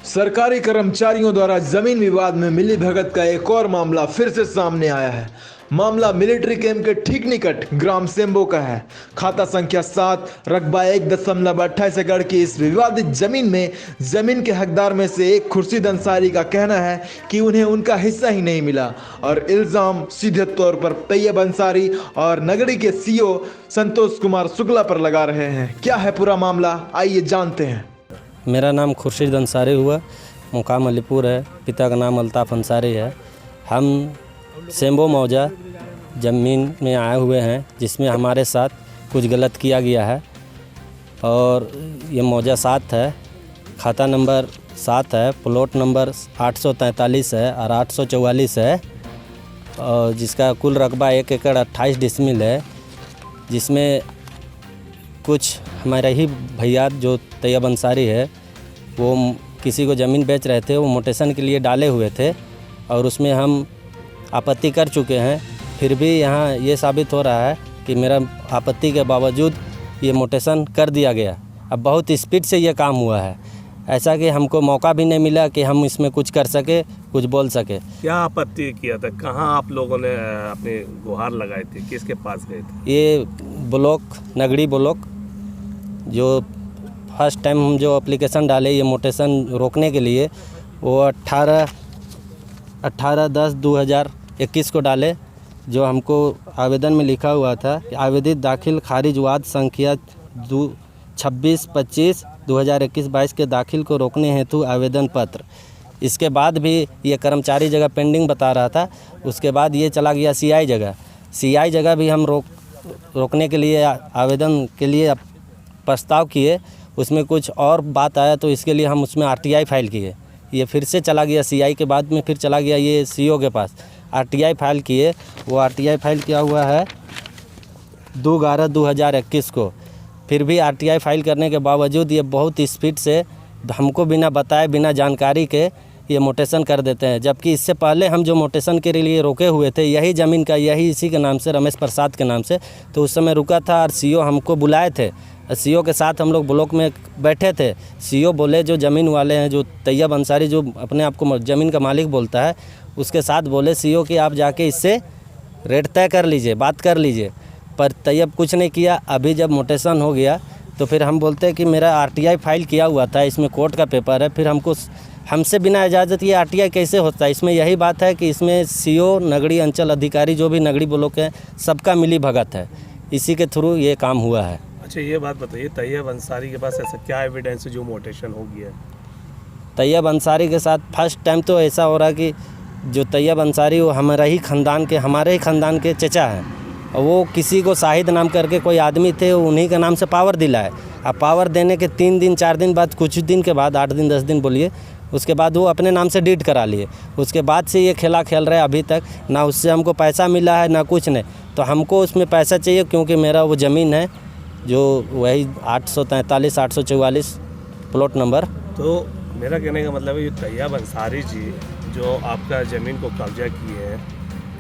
सरकारी कर्मचारियों द्वारा जमीन विवाद में मिलीभगत का एक और मामला फिर से सामने आया है। मामला मिलिट्री कैंप के ठीक निकट ग्राम सेम्बो का है। खाता संख्या 7 रकबा 1.28 एकड़ की इस विवादित जमीन में जमीन के हकदार में से एक खुर्शीद अंसारी का कहना है कि उन्हें उनका हिस्सा ही नहीं मिला और इल्जाम सीधे तौर पर तैयब अंसारी और नगरी के सीओ संतोष कुमार शुक्ला पर लगा रहे हैं। क्या है पूरा मामला, आइए जानते हैं। मेरा नाम खुर्शीद अंसारी हुआ, मुकाम अलीपुर है। पिता का नाम अल्ताफ़ अंसारी है। हम सेम्बो मौजा ज़मीन में आए हुए हैं जिसमें हमारे साथ कुछ गलत किया गया है और ये मौजा 7 है, खाता नंबर 7 है, प्लॉट नंबर 843 है और 844 है और जिसका कुल रकबा 1 एकड़ 28 डिसमिल है। जिसमें कुछ हमारे ही भैया जो तैयब अंसारी है वो किसी को ज़मीन बेच रहे थे, वो मोटेशन के लिए डाले हुए थे और उसमें हम आपत्ति कर चुके हैं। फिर भी यहाँ ये साबित हो रहा है कि मेरा आपत्ति के बावजूद ये मोटेशन कर दिया गया। अब बहुत स्पीड से ये काम हुआ है, ऐसा कि हमको मौका भी नहीं मिला कि हम इसमें कुछ कर सके, कुछ बोल सके। क्या आपत्ति किया था? कहाँ आप लोगों ने अपने गुहार लगाए थे? किसके पास गए थे? ये ब्लॉक, नगरी ब्लॉक, जो फर्स्ट टाइम हम जो एप्लीकेशन डाले ये मोटेशन रोकने के लिए, वो 18/10/2021 को डाले। जो हमको आवेदन में लिखा हुआ था कि आवेदित दाखिल खारिज वाद संख्या 26/25/2021-22 के दाखिल को रोकने हेतु आवेदन पत्र। इसके बाद भी ये कर्मचारी जगह पेंडिंग बता रहा था। उसके बाद ये चला गया सीआई जगह भी हम रोकने के लिए आवेदन के लिए प्रस्ताव किए। उसमें कुछ और बात आया तो इसके लिए हम उसमें आरटीआई फाइल किए। ये फिर से चला गया सीआई के बाद में, फिर चला गया ये सीओ के पास। आरटीआई फाइल किए, वो आरटीआई फाइल किया हुआ है 2/11/2021 को। फिर भी आरटीआई फाइल करने के बावजूद ये बहुत स्पीड से हमको बिना बताए, बिना जानकारी के ये मोटेशन कर देते हैं। जबकि इससे पहले हम जो मोटेशन के लिए रोके हुए थे यही ज़मीन का, यही इसी के नाम से, रमेश प्रसाद के नाम से, तो उस समय रुका था और सीओ हमको बुलाए थे। सीओ के साथ हम लोग ब्लॉक में बैठे थे। सीओ बोले, जो ज़मीन वाले हैं, जो तैयब अंसारी जो अपने आप को ज़मीन का मालिक बोलता है, उसके साथ बोले सीओ कि आप जाके इससे रेट तय कर लीजिए, बात कर लीजिए। पर तैयब कुछ नहीं किया। अभी जब मोटेशन हो गया तो फिर हम बोलते हैं कि मेरा आरटीआई फाइल किया हुआ था, इसमें कोर्ट का पेपर है, फिर हमसे बिना इजाज़त ये आरटीआई कैसे होता है? इसमें यही बात है कि इसमें सीओ, नगरी अंचल अधिकारी, जो भी नगरी ब्लॉक है, सबका मिली भगत है। इसी के थ्रू ये काम हुआ है। अच्छा, ये बात बताइए, तैयब अंसारी के पास ऐसा क्या एविडेंस है जो मोटेशन हो गया है? तैयब अंसारी के साथ फर्स्ट टाइम तो ऐसा हो रहा कि जो तैयब अंसारी वो हमारे ही ख़ानदान के चचा हैं और वो किसी को शाहिद नाम करके कोई आदमी थे, उन्हीं के नाम से पावर दिलाए। अब पावर देने के 3 दिन 4 दिन बाद, कुछ दिन के बाद, 8 दिन 10 दिन बोलिए, उसके बाद वो अपने नाम से डीड करा लिए। उसके बाद से ये खेला खेल रहे हैं। अभी तक ना उससे हमको पैसा मिला है ना कुछ नहीं। तो हमको उसमें पैसा चाहिए, क्योंकि मेरा वो ज़मीन है जो वही 843-844 प्लॉट नंबर। तो मेरा कहने का मतलब है, ये तैयब अंसारी जी जो आपका ज़मीन को कब्जा किए हैं,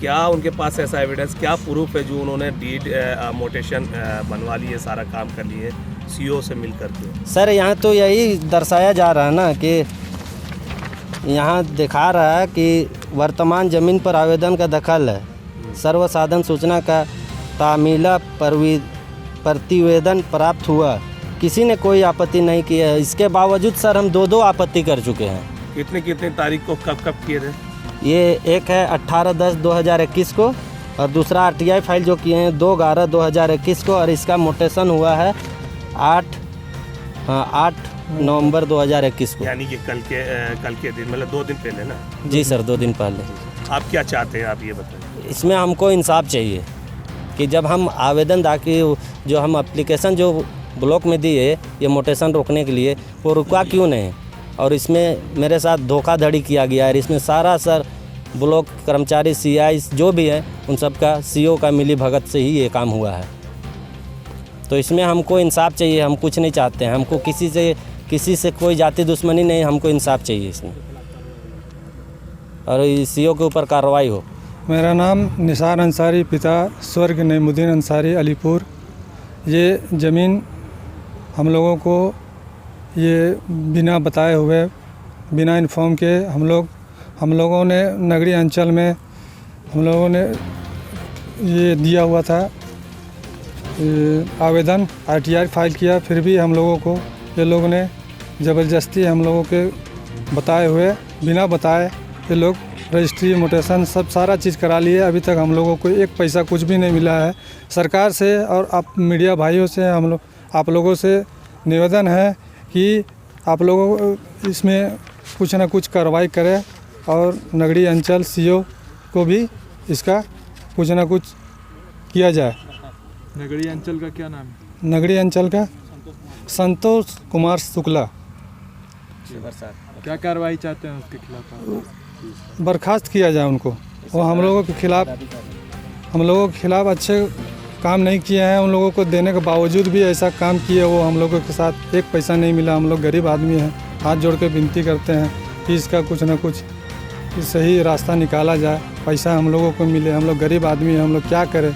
क्या उनके पास ऐसा एविडेंस, क्या प्रूफ है जो उन्होंने डीड मोटेशन बनवा लिए, सारा काम कर लिए सीओ से मिल करके? सर, यहाँ तो यही दर्शाया जा रहा है ना कि यहाँ दिखा रहा है कि वर्तमान ज़मीन पर आवेदन का दखल है, सर्वसाधारण सूचना का तामीला प्रतिवेदन प्राप्त हुआ, किसी ने कोई आपत्ति नहीं की है। इसके बावजूद सर हम 2 आपत्ति कर चुके हैं। कितनी तारीख को, कब किए थे? ये एक है 18/10/2021 को और दूसरा आरटीआई फाइल जो किए हैं 2/11/2021 को, और इसका मोटेशन हुआ है 8 नवंबर 2021 को। यानी कि कल के दिन, मतलब 2 दिन पहले ना? जी सर, 2 दिन पहले। आप क्या चाहते हैं, आप ये बताएं। इसमें हमको इंसाफ चाहिए कि जब हम आवेदन दाखिल, जो हम एप्लीकेशन जो ब्लॉक में दिए ये मोटेशन रोकने के लिए, वो रुका क्यों नहीं? और इसमें मेरे साथ धोखाधड़ी किया गया है। इसमें सारा सर ब्लॉक कर्मचारी, सीआई जो भी हैं, उन सब का, सीओ का मिली भगत से ही ये काम हुआ है। तो इसमें हमको इंसाफ चाहिए। हम कुछ नहीं चाहते हैं, हमको किसी से कोई जाति दुश्मनी नहीं, हमको इंसाफ चाहिए इसमें, और सीओ के ऊपर कार्रवाई हो। मेरा नाम निसार अंसारी, पिता स्वर्ग नईमुद्दीन अंसारी, अलीपुर। ये ज़मीन हम लोगों को ये बिना बताए हुए बिना इन्फॉर्म के हम लोगों ने नगरीय अंचल में हम लोगों ने ये दिया हुआ था आवेदन RTI फाइल किया, फिर भी हम लोगों को ये लोग ने ज़बरदस्ती हम लोगों के बताए हुए बिना बताए ये लोग रजिस्ट्री म्यूटेशन सब सारा चीज़ करा लिए। अभी तक हम लोगों को एक पैसा कुछ भी नहीं मिला है। सरकार से और आप मीडिया भाइयों से आप लोगों से निवेदन है कि आप लोगों इसमें कुछ ना कुछ कार्रवाई करें और नगरीय अंचल CO को भी इसका कुछ ना कुछ किया जाए। नगरीय अंचल का क्या नाम है? नगरीय अंचल का संतोष कुमार शुक्ला। क्या कार्रवाई चाहते हैं उसके खिलाफ? बर्खास्त किया जाए उनको। वो हम लोगों के खिलाफ अच्छे काम नहीं किए हैं। उन लोगों को देने के बावजूद भी ऐसा काम किए, वो हम लोगों के साथ एक पैसा नहीं मिला। हम लोग गरीब आदमी हैं, हाथ जोड़ के विनती करते हैं कि इसका कुछ ना कुछ सही रास्ता निकाला जाए, पैसा हम लोगों को मिले। हम लोग गरीब आदमी हैं, हम लोग क्या करें।